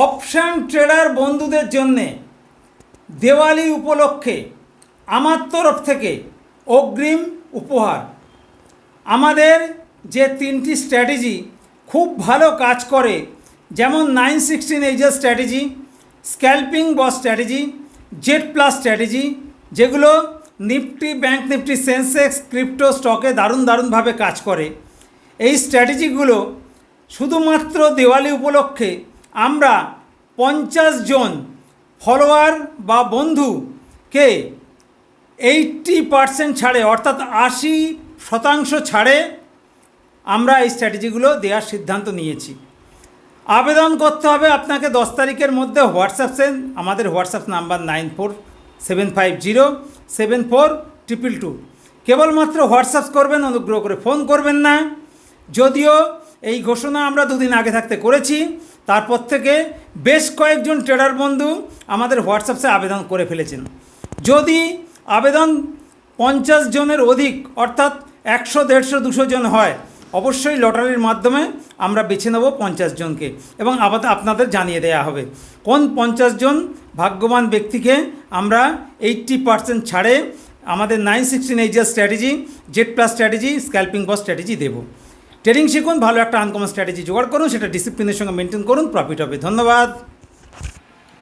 Option tedder বন্ধুদের জন্যে দেওয়ালি উপলক্ষে আমার তরফ থেকে অগ্রিম উপহার। আমাদের যে তিনটি স্ট্র্যাটেজি খুব ভালো কাজ করে, যেমন 916 এজের strategy, scalping boss strategy, Z plus strategy, যেগুলো Nifty, bank Nifty, Sensex, crypto স্টকে দারুণভাবে কাজ করে। এই স্ট্র্যাটেজিগুলো শুধুমাত্র দেওয়ালি উপলক্ষে আমরা 50 জন ফলোয়ার বা বন্ধুকে 80% ছাড়ে, অর্থাৎ 80% ছাড়ে আমরা এই স্ট্র্যাটেজিগুলো দেওয়ার সিদ্ধান্ত নিয়েছি। আবেদন করতে হবে আপনাকে 10 তারিখের মধ্যে হোয়াটসঅ্যাপ সেন। আমাদের হোয়াটসঅ্যাপ নাম্বার 9475074222। কেবলমাত্র হোয়াটসঅ্যাপ করবেন, অনুগ্রহ করে ফোন করবেন না। যদিও এই ঘোষণা আমরা দুদিন আগে থাকতে করেছি, তারপর থেকে বেশ কয়েকজন ট্রেডার বন্ধু আমাদের হোয়াটসঅ্যাপে আবেদন করে ফেলেছেন। যদি আবেদন 50 জনের অধিক, অর্থাৎ 100, 150, 200 জন হয়, অবশ্যই লটারির মাধ্যমে আমরা বেছে নেব 50 জনকে এবং আপনাদের জানিয়ে দেওয়া হবে কোন 50 জন ভাগ্যবান ব্যক্তিকে আমরা 80% ছাড়ে আমাদের 916 এজের strategy, Z plus strategy, scalping boss strategy দেব। ট্রেডিং শিখুন, ভালো একটা আনকমন স্ট্র্যাটেজি জোগাড় করুন, সেটা ডিসিপ্লিনের সঙ্গে মেনটেন করুন, প্রফিট হবে। ধন্যবাদ।